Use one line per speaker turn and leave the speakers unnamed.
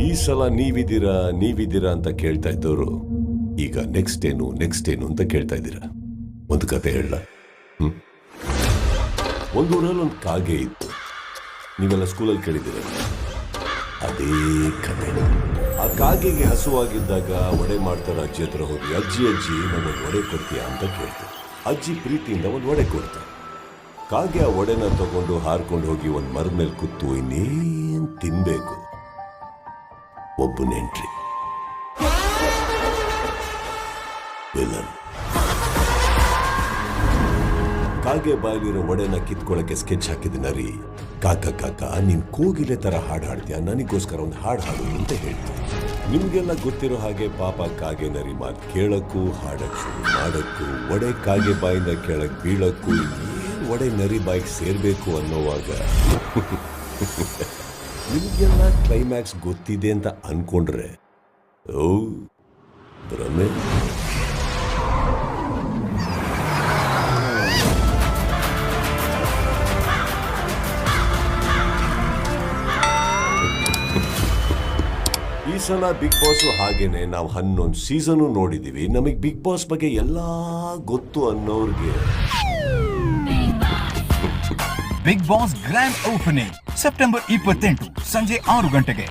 ಈ ಸಲ ನೀವಿದ್ದೀರಾ ಅಂತ ಕೇಳ್ತಾ ಇದ್ದವರು ಈಗ ನೆಕ್ಸ್ಟ್ ಏನು ಅಂತ ಕೇಳ್ತಾ ಇದ್ದೀರಾ. ಒಂದು ಕತೆ ಹೇಳ. ಒಂದು ಊರಲ್ಲಿ ಒಂದು ಕಾಗೆ ಇತ್ತು. ನೀವೆಲ್ಲ ಸ್ಕೂಲಲ್ಲಿ ಕೇಳಿದ್ದೀರ. ಅದೇ ಕತೆ. ಆ ಕಾಗೆಗೆ ಹಸುವಾಗಿದ್ದಾಗ ಒಡೆ ಮಾಡ್ತಾರ ಅಜ್ಜಿ ಹತ್ರ ಹೋಗಿ, ಅಜ್ಜಿ ನಮಗೆ ಒಡೆ ಕೊಡ್ತೀಯಾ ಅಂತ ಕೇಳ್ತಾರೆ. ಅಜ್ಜಿ ಪ್ರೀತಿಯಿಂದ ಒಂದು ಒಡೆ ಕೊಡ್ತಾರೆ. ಕಾಗೆ ಆ ಒಡೆನ ತಗೊಂಡು ಹಾರ್ಕೊಂಡು ಹೋಗಿ ಒಂದು ಮರದ ಮೇಲೆ ಕೂತು ಇನ್ನೇನ್ ತಿನ್ಬೇಕು. ಒಬ್ಬ ನೆಂಟ್ರಿ ವಿಲನ್. ಕಾಗೆ ಬಾಯಲಿರೋ ಒಡೆನ ಕಿತ್ಕೊಳ್ಳಕ್ಕೆ ಸ್ಕೆಚ್ ಹಾಕಿದ ನರಿ, ಕಾಕ ನೀನ್ ಕೋಗಿಲೆ ತರ ಹಾಡು ಹಾಡ್ತೀಯ, ನನಗೋಸ್ಕರ ಒಂದು ಹಾಡು ಅಂತ ಹೇಳ್ತೀನಿ. ನಿಮ್ಗೆಲ್ಲ ಗೊತ್ತಿರೋ ಹಾಗೆ ಪಾಪ ಕಾಗೆ ನರಿ ಮಾತು ಕೇಳಕ್ಕೂ ಹಾಡಕ್ ಶುರು ಮಾಡಕ್ಕೂ ಒಡೆ ಕಾಗೆ ಬಾಯಿಂದ ಕೆಳಗ್ ಬೀಳಕ್ಕೂ ಏನ್ ಒಡೆ ನರಿ ಬಾಯಿಗೆ ಸೇರ್ಬೇಕು ಅನ್ನೋವಾಗ ನಿಮ್ಗೆಲ್ಲ ಕ್ಲೈಮ್ಯಾಕ್ಸ್ ಗೊತ್ತಿದೆ ಅಂತ ಅನ್ಕೊಂಡ್ರೆ ಓ ಭ್ರಮೆ. ಈ ಸಲ ಬಿಗ್ ಬಾಸ್ ಹಾಗೇನೆ ನಾವು 11 ಸೀಸನ್ ನೋಡಿದೀವಿ. ನಮಗ್ ಬಿಗ್ ಬಾಸ್ ಬಗ್ಗೆ ಎಲ್ಲಾ ಗೊತ್ತು ಅನ್ನೋರ್ಗೆ
Bigg Boss grand opening September 28 ಸಂಜೆ 6 ಗಂಟೆಗೆ.